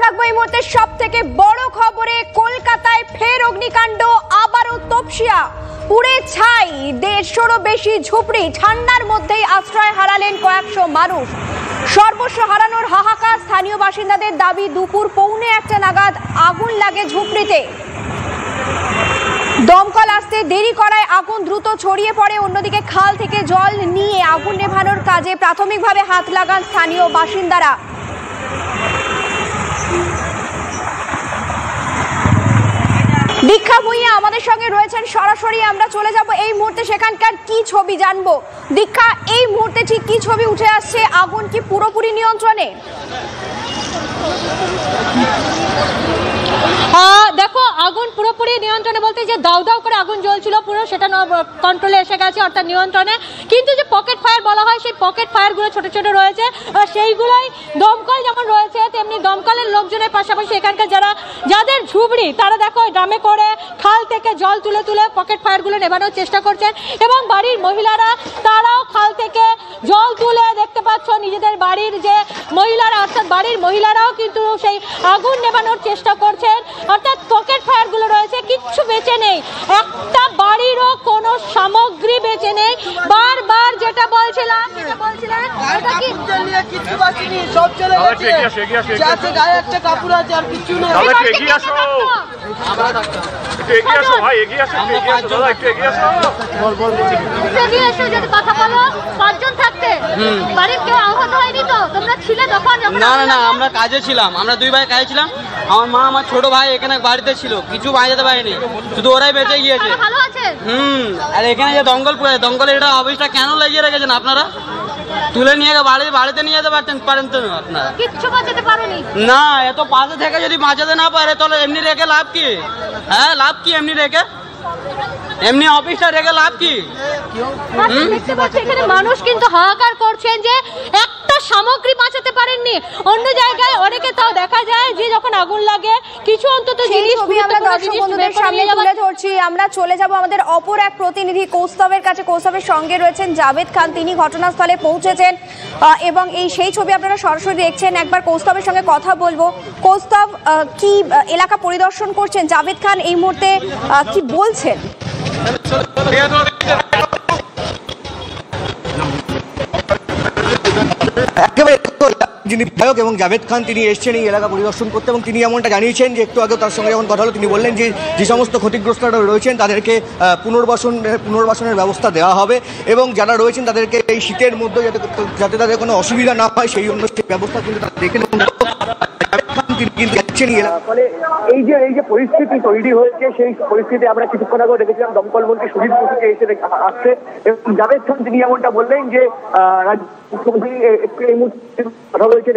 রাখবো এই মুহূর্তে সবথেকে বড় খবরে। কলকাতায় ফের অগ্নিকাণ্ড, আবারও তপসিয়া, পুড়ে ছাই 150-রও বেশি ঝুপড়ি। ঠান্ডার মধ্যেই আশ্রয় হারালেন কয়েকশো মানুষ। সর্বস্ব হারানোর হাহাকার। স্থানীয় বাসিন্দাদের দাবি, দুপুর 1:45 নাগাদ আগুন লাগে ঝুপড়িতে। দমকল আসতে দেরি করায় আগুন দ্রুত ছড়িয়ে পড়ে। অন্যদিকে খাল থেকে জল নিয়ে আগুন নেভানোর কাজে প্রাথমিকভাবে হাত লাগান স্থানীয় বাসিন্দারা। দীক্ষা ভূঁইয়া আমাদের সঙ্গে রয়েছেন সরাসরি। আমরা চলে যাব এই মুহূর্তে সেখানকার কি ছবি জানবো। দীক্ষা, এই মুহূর্তে ঠিক কি ছবি উঠে আসছে? আগুন কি পুরোপুরি নিয়ন্ত্রণে? দেখো, আগুন পুরোপুরি নিয়ন্ত্রণে বলতে যে দাউ দাউ করে আগুন জ্বলছিল পুরো, সেটা কন্ট্রোলে এসে গেছে, অর্থাৎ নিয়ন্ত্রণে। কিন্তু যে পকেট ফায়ার বলা হয়, সেই পকেট ফায়ারগুলো ছোট ছোট রয়েছে, সেইগুলোই দমকল যেমন রয়েছে তেমনি দমকলের লোকজনের পাশাপাশি এখানকার যাদের ঝুপড়ি, তারা দেখো ড্রামে করে খাল থেকে জল তুলে তুলে পকেট ফায়ারগুলো নেভানোর চেষ্টা করছেন। এবং বাড়ির মহিলারা, তারাও খাল থেকে জল তুলে, দেখতে পাচ্ছ নিজেদের বাড়ির যে মহিলারা, অর্থাৎ বাড়ির মহিলারাও কিন্তু সেই আগুন নেভানোর চেষ্টা করছেন। অর্থাৎ পকেট ফায়ার গুলো রয়েছে, কিচ্ছু বেঁচে নেই, একটা বাড়িরও কোনো সামগ্রী বেঁচে নেই। বারবার যেটা বলছিলাম এটা কি কিচ্ছু বাঁচেনি, সব চলে গেছে। যাতে গায়ে একটা কাপড় আছে আর কিছু নেই। এগিয়ে আসো, এগিয়ে আসো ভাই, এগিয়ে আসো, এগিয়ে আসো দাদা, একটু এগিয়ে আসো। এগিয়ে এসো, যদি কথা বলো। পাঁচজন থাকতে বাড়ির কেউ আহত হয়নি তো? তোমরা ছিলে তখন? না না না, আমরা কাজে ছিলাম, আমরা দুই ভাই কাজে ছিলাম। আমার মা, আমার ছোট ভাই এখানে বাড়িতে ছিল, কিছু বাঁচাতে পারেনি, শুধু ওরাই বেঁচে গিয়েছে। ভালো আছে। আর এখানে যে দমকলের এটা অফিসটা কেন লাগিয়ে রেখেছেন আপনারা? তুলে নিয়ে বাড়িতে নিয়ে যেতে পারেন তো আপনারা। কিচ্ছু বাঁচাতে পারোনি? না, এত পাশে থেকে যদি বাঁচাতে না পারে তাহলে এমনি রেখে লাভ কি? হ্যাঁ, লাভ কি এমনি রেখে? এমনি অফিসটা রেখে লাভ কি? দেখতে পাচ্ছি এখানে মানুষ কিন্তু হাহাকার করছেন যে একটা সামগ্রী বাঁচাতে পারেননি। অন্য জায়গায় অনেকে তাও দেখা যায় যে যখন আগুন লাগে কিছু অন্তত জিনিস আমরা দর্শক বন্ধুদের সামনে তুলে ধরছি। আমরা চলে যাব আমাদের অপর এক প্রতিনিধি কৌস্তবের কাছে। কৌস্তবের সঙ্গে রয়েছেন জাভেদ খান, তিনি ঘটনাস্থলে পৌঁছেছেন এবং সেই ছবি আপনারা সরাসরি দেখছেন। একবার কৌস্তবের সঙ্গে কথা বলবো। কৌস্তব, কি এলাকা পরিদর্শন করছেন? জাভেদ খান এই মুহূর্তে কি বলছেন? যিনি বিধায়ক এবং জাভেদ খান, তিনি এসছেন এই এলাকা পরিদর্শন করতে এবং তিনি এমনটা জানিয়েছেন যে একটু আগে তার সঙ্গে যখন কথা হলো তিনি বললেন যে সমস্ত ক্ষতিগ্রস্তরা রয়েছেন তাদেরকে পুনর্বাসনের ব্যবস্থা দেওয়া হবে এবং যারা রয়েছেন তাদেরকে এই শীতের মধ্যে যাতে তাদের কোনো অসুবিধা না হয় সেই জন্য সেই ব্যবস্থা কিন্তু তারা দেখে ফলে এই যে পরিস্থিতি তৈরি হয়েছে, সেই পরিস্থিতি আমরা কিছুক্ষণ আগে দেখেছিলাম দমকল মন্ত্রী সুজিত বসুকে এসে আসছে এবং জাভেদ খান তিনি এমনটা বললেন যে মুখ্যমন্ত্রী এই মুহূর্তে কথা বলছেন।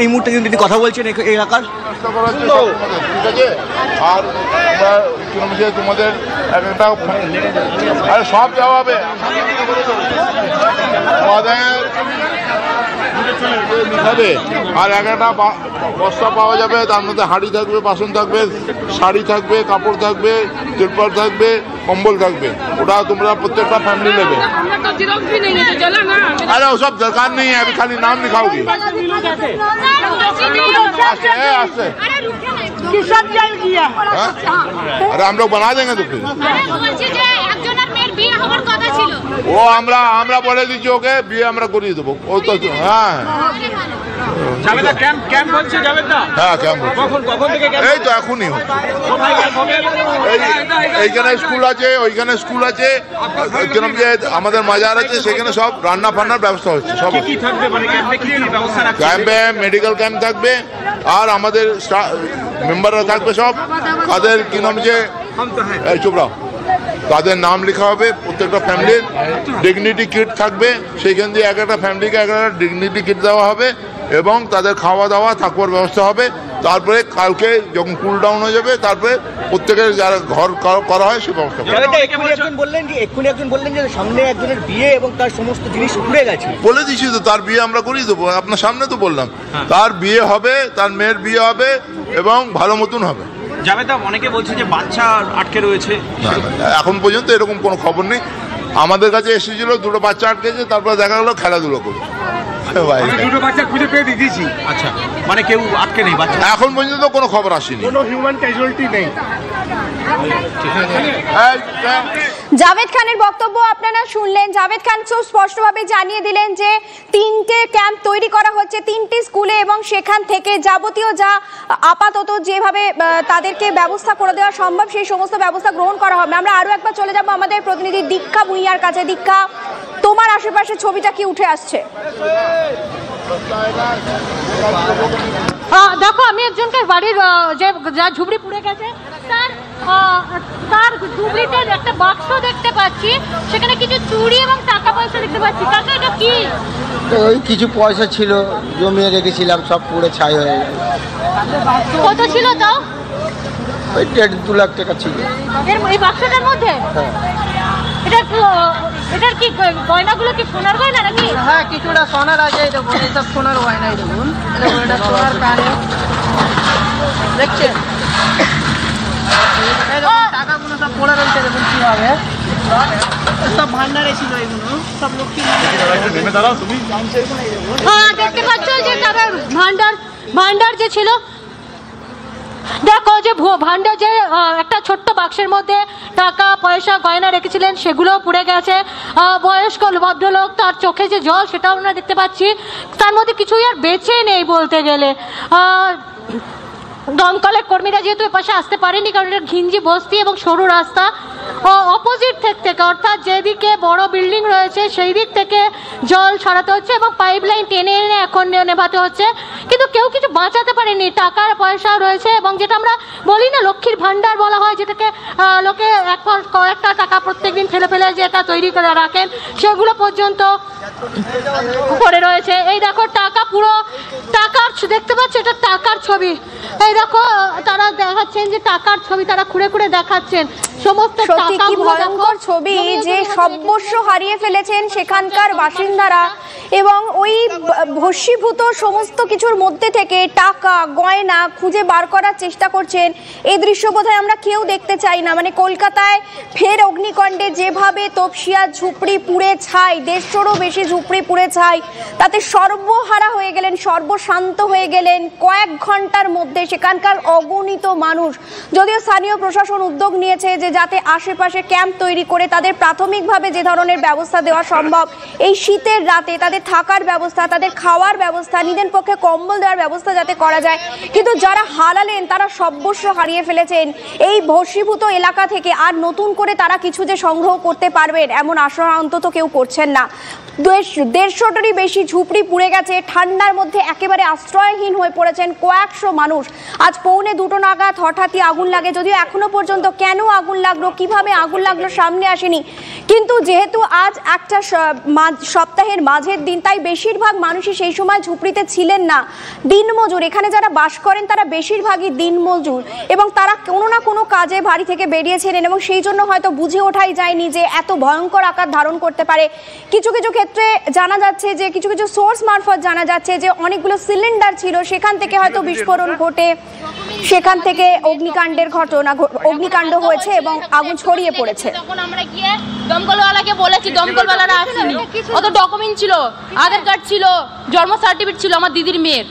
এই মুহূর্তে কিন্তু তিনি কথা বলছেন এলাকার। আর তোমাদের একটা সব দেওয়া হবে, আর একটা বস্তা পাওয়া যাবে, তার মধ্যে হাঁড়ি থাকবে, বাসন থাকবে, শাড়ি থাকবে, কাপড় থাকবে, তিরপল থাকবে, কম্বল থাকবে। ওটা তোমরা প্রত্যেকটা ফ্যামিলি নেবে। अरे वो सब दरकार नहीं है, अभी खाली नाम लिखाओगी। अरे हम लोग बना देंगे तो फिर वो আমরা বলে দিচ্ছি ওকে বিয়ে আমরা করিয়ে দেবো। ও তো হ্যাঁ এই তো এখনই এইখানে স্কুল আছে, ওইখানে স্কুল আছে, আমাদের মাজার আছে, সেখানে সব রান্না ফান্নার ব্যবস্থা হচ্ছে। সব ক্যাম্পে মেডিকেল ক্যাম্প থাকবে আর আমাদের মেম্বাররা থাকবে সব। তাদের কি নাম যে চুপড়া, তাদের নাম লেখা হবে। প্রত্যেকটা ফ্যামিলির ডিগনিটি কিট থাকবে, সেইখান দিয়ে একটা ফ্যামিলিকে একটা ডিগনিটি কিট দেওয়া হবে এবং তাদের খাওয়া দাওয়া থাকবার ব্যবস্থা হবে। তারপরে কালকে যখন কুল ডাউন হয়ে যাবে তারপরে প্রত্যেকের যারা ঘর করা হয় সে ব্যবস্থা বললেন যে সামনে একজনের বিয়ে এবং তার সমস্ত জিনিস পুড়ে গেছে। বলে দিচ্ছি তো, তার বিয়ে আমরা করিয়ে দেবো। আপনার সামনে তো বললাম তার বিয়ে হবে, তার মেয়ের বিয়ে হবে এবং ভালো মতন হবে। অনেকে বলছে যে বাচ্চা আটকে রয়েছে, এখন পর্যন্ত এরকম কোনো খবর নেই। আমাদের কাছে এসেছিল দুটো বাচ্চা আটকেছে, তারপরে দেখা গেলো খেলাধুলো করছে। দুটো বাচ্চা খুঁজে পেয়ে দিয়েছি। আচ্ছা, মানে কেউ আটকে নেই বাচ্চা? এখন পর্যন্ত কোনো খবর আসেনি, কোনো হিউম্যান ক্যাজুয়ালিটি নেই। জাভেদ খানের বক্তব্য আপনারা শুনলেন। জাভেদ খান খুব স্পষ্টভাবে জানিয়ে দিলেন যে 3টে ক্যাম্প তৈরি করা হচ্ছে 3টি স্কুলে, এবং সেখান থেকে যাবতীয় যা আপাতত যেভাবে তাদেরকে ব্যবস্থা করে দেওয়া সম্ভব সেই সমস্ত ব্যবস্থা গ্রহণ করা হবে। আমরা আরো একবার চলে যাব আমাদের প্রতিনিধি দীক্ষা ভুঁইয়ার কাছে। দীক্ষা, তোমার আশেপাশে ছবিটা কি উঠে আসছে? দেখো, আমি একজনকে বাড়ির যে যা ঝুবড়ি পুড়ে গেছে তার ঝুবড়িতে একটা বাক্স দেখতে পাচ্ছি, সেখানে কিছু চুড়ি এবং টাকা পয়সা দেখতে পাচ্ছি। কাকা, এটা কি? ওই কিছু পয়সা ছিল, জমিয়ে রেখেছিলাম, সব পুড়ে ছাই হয়ে গেল। কত ছিল তাও? ওই 1.5-2 লাখ টাকা ছিল এই বাক্সটার মধ্যে। এটার কি গয়নাগুলো কি সোনার গয়না নাকি? হ্যাঁ, কিছুটা সোনার আছে। দেখুন, এইসব সোনার গয়নাই দেখুন। এটা সোনার কানে দেখছেন, টাকাগুলো সব পড়ে রয়েছে। দেখুন কিভাবে সব ভান্ডারে ছিল, এগুলো সব লক্ষ্মী দেখতে পাচ্ছ যে টাকার ভান্ডার যে ছিল। দেখো যে ভান্ডার যে একটা ছোট্ট বাক্সের মধ্যে টাকা পয়সা গয়না রেখেছিলেন সেগুলো পুড়ে গেছে। বয়স্ক ভদ্রলোক, তার চোখে যে জল সেটাও আমরা দেখতে পাচ্ছি। তার মধ্যে কিছুই আর বেঁচে নেই বলতে গেলে। দমকলের কর্মীরা যেহেতু এপাশে আসতে পারেনি, কারণ এটা ঘিঞ্জি বস্তি এবং সরু রাস্তা। অপোজিট থেকে অর্থাৎ যেদিকে বড় বিল্ডিং রয়েছে সেই দিক থেকে জল ছড়াতে হচ্ছে এবং পাইপ লাইন টেনে এনে এখন নেভাতে হচ্ছে, কিন্তু কেউ কিছু বাঁচাতে পারেনি। টাকার পয়সা রয়েছে এবং যেটা আমরা বলি না লক্ষ্মীর ভান্ডার বলা হয়, যেটাকে লোকে কয়েকটা টাকা প্রত্যেকদিন ফেলে ফেলে যেটা তৈরি করে রাখেন, সেগুলো পর্যন্ত পড়ে রয়েছে। এই দেখো টাকা, পুরো টাকার দেখতে পাচ্ছ, এটা টাকার ছবি। এই দেখো তারা দেখাচ্ছেন যে টাকার ছবি, তারা খুঁড়ে খুঁড়ে দেখাচ্ছেন সমস্ত টাকা। কি ভয়ঙ্কর ছবি যে সর্বস্ব হারিয়ে ফেলেছেন সেখানকার বাসিন্দারা, এবং ওই ভস্মীভূত সমস্ত কিছুর মধ্যে থেকে টাকা গয়না খুঁজে বার করার চেষ্টা করছেন। এই দৃশ্য বোধহয় আমরা কেউ দেখতে চাই না। মানে কলকাতায় ফের অগ্নিকাণ্ডে যেভাবে তপসিয়া ঝুপড়ি পুড়ে ছাই, 150রও বেশি ঝুপড়ি পুড়ে ছাই, তাতে সর্বহারা হয়ে গেলেন, সর্বশান্ত হয়ে গেলেন কয়েক ঘন্টার মধ্যে সেখানকার অগণিত মানুষ। যদিও স্থানীয় প্রশাসন উদ্যোগ নিয়েছে যে যাতে আশেপাশে ক্যাম্প তৈরি করে তাদের প্রাথমিকভাবে যে ধরনের ব্যবস্থা দেওয়া সম্ভব, এই শীতের রাতে তাদের থাকার ব্যবস্থা, তাদের খাওয়ার ব্যবস্থা, নিজের পক্ষে কম্বল দেওয়ার ব্যবস্থা যাতে করা যায়, কিন্তু যারা হারালেন তারা সর্বস্ব হারিয়ে ফেলেছেন। এই ভস্মীভূত এলাকা থেকে আর নতুন করে তারা কিছু যে সংগ্রহ করতে পারবেন এমন আশা অন্তত কেউ করছেন না। 150টারই বেশি ঝুপড়ি পুড়ে গেছে। ঠান্ডার মধ্যে একেবারে আশ্রয়হীন হয়ে পড়েছেন কয়েকশো মানুষ। আজ 1:45 নাগাদ হঠাৎই আগুন লাগে, যদিও এখনো পর্যন্ত কেন আগুন লাগলো, কিভাবে আগুন লাগলো সামনে আসেনি। কিন্তু যেহেতু আজ একটা সপ্তাহের মাঝের দিন, তাই বেশিরভাগ মানুষই সেই সময় ঝুপড়িতে ছিলেন না। দিনমজুর, এখানে যারা বাস করেন তারা বেশিরভাগই দিনমজুর, এবং তারা কোনো না কোনো কাজে বাড়ি থেকে বেরিয়েছিলেন, এবং সেই জন্য হয়তো বুঝে ওঠাই যায়নি যে এত ভয়ঙ্কর আকার ধারণ করতে পারে। কিছু কিছু ক্ষেত্রে জানা যাচ্ছে যে কিছু কিছু সোর্স মারফত জানা যাচ্ছে যে অনেকগুলো সিলিন্ডার ছিল, সেখান থেকে হয়তো বিস্ফোরণ ঘটে, সেখান থেকে অগ্নিকাণ্ড হয়েছে এবং আগুন ছড়িয়ে পড়েছে। তখন আমরা গিয়ে দমকলওয়ালাকে বলেছি, দমকলওয়ালারা আসেনি। অত ডকুমেন্ট ছিল, আধার কার্ড ছিল, জন্ম সার্টিফিকেট ছিল আমার দিদির মেয়ের,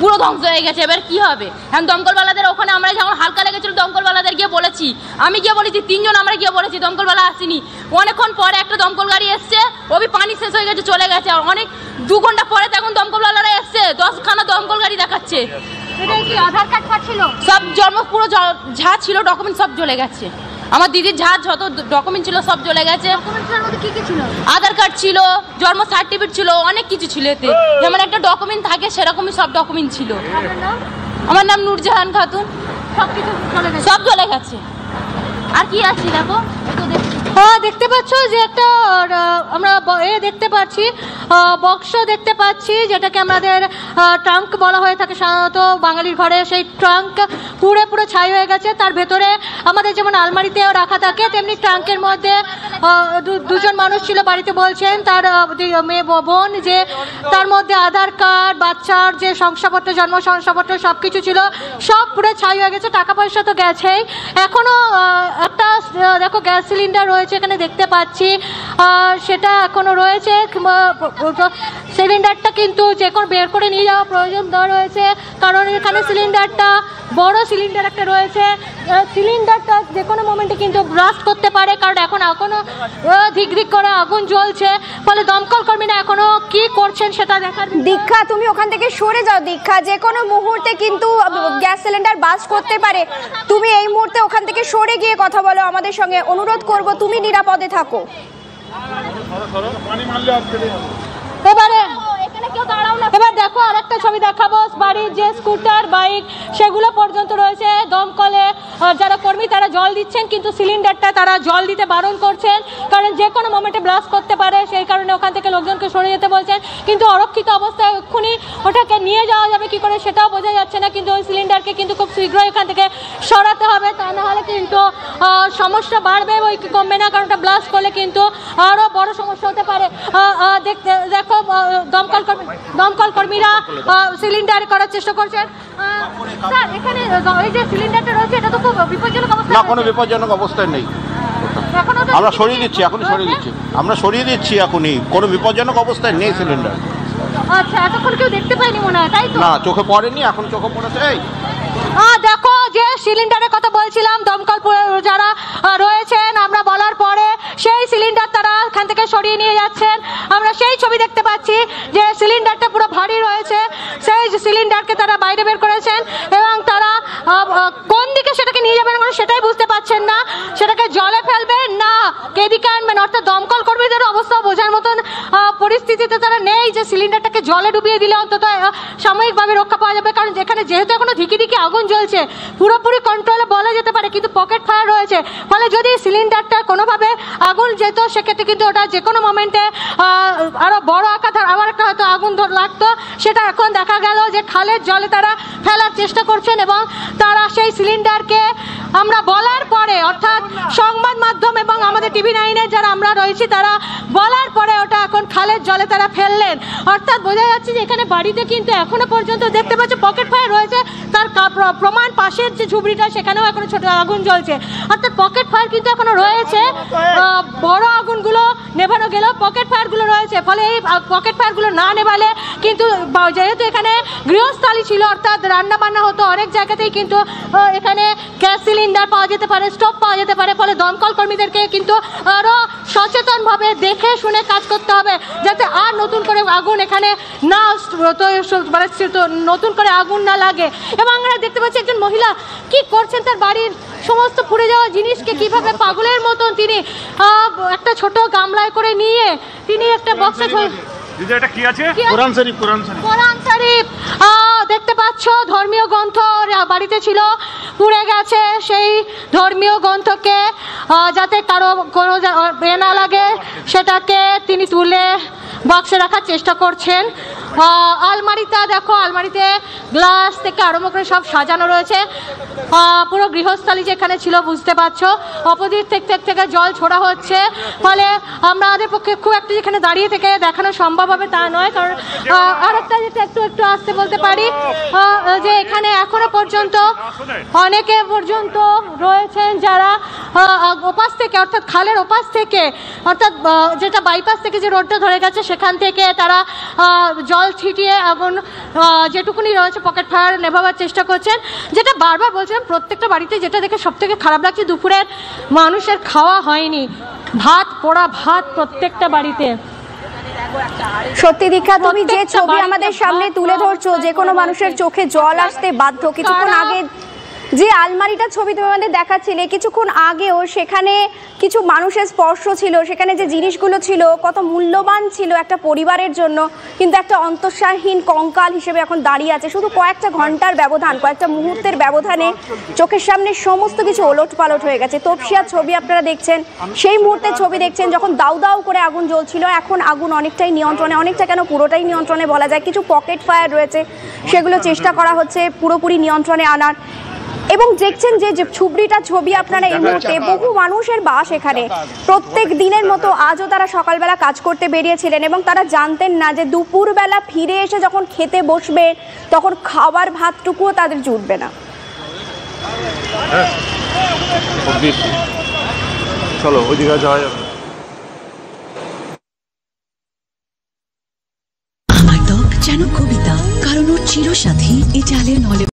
পুরো ধ্বংস হয়ে গেছে। এবার কি হবে? এখন দমকলওয়ালাদের ওখানে আমরা যখন হালকা লেগেছিল দমকলওয়ালাদের গিয়ে বলেছি, আমি গিয়ে বলেছি, 3 জন আমরা গিয়ে বলেছি, দমকলওয়ালা আসেনি। অনেকক্ষণ পরে একটা দমকল গাড়ি এসছে, ওই পানি শেষ হয়ে গেছে, চলে গেছে। অনেক 2 ঘন্টা পরে তখন দমকলওয়ালারা এসছে, 10খানা দমকল গাড়ি দেখাচ্ছে। এটা কি আধার কার্ড ছিল? সব জন্ম পুরো যা ছিল ডকুমেন্ট সব জ্বলে গেছে। আমার দিদির যত ডকুমেন্ট ছিল সব জ্বলে গেছে। কি কি ছিল? আধার কার্ড ছিল, জন্ম সার্টিফিকেট ছিল, অনেক কিছু ছিল এতে। যেমন একটা ডকুমেন্ট থাকে সেরকমই সব ডকুমেন্ট ছিল। আমার নাম নূরজাহান খাতুন। সব জ্বলে গেছে। আর কি আছে দেখো, হ্যাঁ দেখতে পাচ্ছ যে একটা আমরা দেখতে পাচ্ছি, বক্স দেখতে পাচ্ছি, যেটাকে আমাদের ট্রাঙ্ক বলা হয়ে থাকে সাধারণত বাঙালির ঘরে। সেই ট্রাঙ্ক পুরো ছাই হয়ে গেছে। তার ভেতরে আমাদের যেমন আলমারিতেও রাখা থাকে, তেমনি ট্রাঙ্কের মধ্যে 2 জন মানুষ ছিল বাড়িতে, বলছেন তার মেয়ে বোন, যে তার মধ্যে আধার কার্ড, বাচ্চার যে শংসাপত্র, জন্ম শংসাপত্র সব কিছু ছিল, সব পুরো ছাই হয়ে গেছে। টাকা পয়সা তো গেছেই, এখনো একটা দেখো গ্যাস সিলিন্ডার রয়েছে রয়েছে এখানে দেখতে পাচ্ছি, সেটা এখনো রয়েছে। সিলিন্ডারটা কিন্তু যে কোনো বের করে নিয়ে যাওয়া প্রয়োজন দেওয়া রয়েছে, কারণ এখানে সিলিন্ডারটা বড় সিলিন্ডার একটা রয়েছে। সিলিন্ডারটা যে কোনো মোমেন্টে কিন্তু ব্লাস্ট করতে পারে, কারণ এখনো ধিক ধিক করে আগুন জ্বলছে। ফলে দমকল কর্মীরা এখনো কি করছেন সেটা দেখার। দীক্ষা, তুমি ওখান থেকে সরে যাও। দীক্ষা, যে কোনো মুহূর্তে কিন্তু গ্যাস সিলিন্ডার বাস্ট করতে পারে। তুমি এই মুহূর্তে ওখান থেকে সরে গিয়ে কথা বলো আমাদের সঙ্গে, অনুরোধ করব তুমি নিরাপদে থাকো। এবার দেখো আরেকটা ছবি দেখাবো, বাড়ির যে স্কুটার বাইক সেগুলো পর্যন্ত রয়েছে। দমকলে যারা কর্মী তারা জল দিচ্ছেন, কিন্তু সিলিন্ডারটা তারা জল দিতে বারণ করছেন, কারণ যে কোনো মোমেন্টে ব্লাস্ট করতে পারে। সেই কারণে ওখান থেকে লোকজনকে সরে যেতে বলছেন, কিন্তু অরক্ষিত অবস্থায় এক্ষুনি ওটাকে নিয়ে যাওয়া যাবে কি করে সেটাও বোঝা যাচ্ছে না। কিন্তু ওই সিলিন্ডারকে কিন্তু খুব শীঘ্রই এখান থেকে সরাতে হবে, তা না হলে কিন্তু সমস্যা বাড়বে, ওই কমবে না। কারণ ওটা ব্লাস্ট করলে কিন্তু আরও বড় সমস্যা হতে পারে। দেখো দমকল কর্মীরা সিলিন্ডার করার চেষ্টা করছেন। স্যার, এখানে এই যে সিলিন্ডারটা রয়েছে এটা তো খুব বিপজ্জনক অবস্থা। না, কোনো বিপজ্জনক অবস্থায় নেই, আমরা সরিয়ে দিচ্ছি, এখনই সরিয়ে দিচ্ছি, আমরা সরিয়ে দিচ্ছি এখনই, কোনো বিপজ্জনক অবস্থায় নেই সিলিন্ডার। আচ্ছা, এতক্ষণ কেউ দেখতে পায়নি মনে হয়, তাই তো? না, চোখে পড়েনি, এখন চোখে পড়েছে। দেখো যে সিলিন্ডারের কথা বলছিলাম, দমকল যারা রয়েছেন আমরা বলার পরে সেই সিলিন্ডার তারা এখান থেকে সরিয়ে নিয়ে যাচ্ছেন। আমরা সেই ছবি দেখতে পাচ্ছি যে সিলিন্ডারটা পুরো ভারী রয়েছে, সেই সিলিন্ডারকে তারা বাইরে বের করেছেন এবং তারা কোন দিকে সেটাকে নিয়ে যাবেন সেটাই বুঝতে পারছেন না। সেটাকে জলে ফেলবেন না কেদিকে আনবেন, অর্থাৎ দমকল কর্মীদের অবস্থা বোঝার মতন পরিস্থিতিতে তারা নেই যে সিলিন্ডারটাকে জলে ডুবিয়ে দিলে অন্তত সাময়িকভাবে রক্ষা পাওয়া যাবে। কারণ যেখানে যেহেতু এখনো ধিকি ধিকি আগুন জ্বলছে, পুরোপুরি কন্ট্রোলে বলা যেতে পারে, কিন্তু পকেট ফায়ার রয়েছে। ফলে যদি সিলিন্ডারটা কোনোভাবে আগুন যেত সেক্ষেত্রে কিন্তু ওটা যে কোনো মোমেন্টে আরও বড় আকার আবার একটা হয়তো আগুন লাগতো। সেটা এখন দেখা গেল যে খালের জলে তারা ফেলার চেষ্টা করছেন এবং তারা সেই সিলিন্ডারকে আমরা বলার পরে, অর্থাৎ সংবাদ মাধ্যম এবং আমাদের TV9-এর যারা আমরা রয়েছি তারা বলার পরে ওটা এখন খালের জলে তারা ফেললেন। অর্থাৎ বোঝা যাচ্ছে যে এখানে বাড়িতে কিন্তু এখনো পর্যন্ত দেখতে পাচ্ছি পকেট ফায়ার রয়েছে, তার প্রমাণ পাশের যে ঝুবড়িটা সেখানেও এখনো ছোট আগুন জ্বলছে। অর্থাৎ পকেট ফায়ার কিন্তু এখনো রয়েছে, বড় আগুনগুলো নেভানো গেলেও পকেট ফায়ারগুলো রয়েছে। ফলে এই পকেট ফায়ারগুলো না নেভালে কিন্তু যেহেতু এখানে গৃহস্থালী ছিল, অর্থাৎ রান্না বান্না হতো, অনেক জায়গাতেই কিন্তু এখানে গ্যাস সিলিন্ডার পাওয়া যেতে পারে, স্টোভ পাওয়া যেতে পারে। ফলে দমকল কর্মীদেরকে কিন্তু আরও সচেতনভাবে দেখে শুনে কাজ করতে হবে, যাতে আর নতুন করে আগুন এখানে না নতুন করে আগুন না লাগে। এবং আমরা দেখতে পাচ্ছি একজন মহিলা কি করছেন, তার বাড়ির সমস্ত পুড়ে যাওয়া জিনিসকে কিভাবে পাগলের মতন তিনি একটা ছোট গামলায় করে নিয়ে তিনি একটা বক্সে কোরআন শরীফ দেখতে পাচ্ছ, ধর্মীয় গ্রন্থ বাড়িতে ছিল, পুড়ে গেছে। সেই ধর্মীয় গ্রন্থকে যাতে কারো কোনো না লাগে সেটাকে তিনি তুলে বক্সে রাখার চেষ্টা করছেন। আলমারিটা দেখো, আলমারিতে গ্লাস থেকে আরম্ভ করে সব সাজানো রয়েছে। পুরো গৃহস্থালী যেখানে ছিল বুঝতে পারছো, অপোজিট থেকে জল ছোড়া হচ্ছে। ফলে আমাদের পক্ষে খুব একটা যেখানে দাঁড়িয়ে থেকে দেখানো সম্ভব হবে তা নয়। কারণ আরেকটা যেটা একটু আসতে বলতে পারি যে এখানে এখনো পর্যন্ত অনেকে পর্যন্ত রয়েছেন যারা ওপাশ থেকে, অর্থাৎ খালের ওপাশ থেকে, অর্থাৎ যেটা বাইপাস থেকে যে রোডটা ধরে গেছে সেখান থেকে তারা জল ছিটিয়ে আগুন যেটুকুনি রয়েছে পকেট ফায়ার নেভাবার চেষ্টা করছেন। যেটা বারবার বলছিলাম, প্রত্যেকটা বাড়িতে যেটা দেখে সব থেকে খারাপ লাগছে, দুপুরের মানুষের খাওয়া হয়নি, ভাত, পোড়া ভাত প্রত্যেকটা বাড়িতে। সত্যি দীক্ষা, তুমি যে ছবি আমাদের সামনে তুলে ধরছো, যে কোনো মানুষের চোখে জল আসতে বাধ্য। কিছুক্ষণ আগে যে আলমারিটার ছবি তুমি আমাদের দেখাচ্ছিলে, কিছুক্ষণ আগেও সেখানে কিছু মানুষের স্পর্শ ছিল, সেখানে যে জিনিসগুলো ছিল কত মূল্যবান ছিল একটা পরিবারের জন্য, কিন্তু একটা অন্তঃসারহীন কঙ্কাল হিসেবে এখন দাঁড়িয়ে আছে। শুধু কয়েকটা ঘন্টার ব্যবধান, কয়েকটা মুহূর্তের ব্যবধানে চোখের সামনে সমস্ত কিছু ওলট পালট হয়ে গেছে। তপসিয়ার ছবি আপনারা দেখছেন, সেই মুহূর্তের ছবি দেখছেন যখন দাউ দাউ করে আগুন জ্বলছিল। এখন আগুন অনেকটাই নিয়ন্ত্রণে, অনেকটা কেন পুরোটাই নিয়ন্ত্রণে বলা যায়। কিছু পকেট ফায়ার রয়েছে, সেগুলো চেষ্টা করা হচ্ছে পুরোপুরি নিয়ন্ত্রণে আনার। এবং দেখছেন যে ছুবড়িটা ছবি আপনারা এই মুহূর্তে, বহু মানুষের বাস এখানে। প্রত্যেক দিনের মতো আজও তারা সকালবেলা কাজ করতে বেরিয়েছিলেন এবং তারা জানতেন না যে দুপুরবেলা ফিরে এসে যখন খেতে বসবে তখন খাবার ভাতটুকুও তাদের জুটবে না। চলো ওইদিকে যাওয়া যাবে। আমার ত্বক যেন কবিতা, কারণ ওর চিরসাথী এই চালের নলে।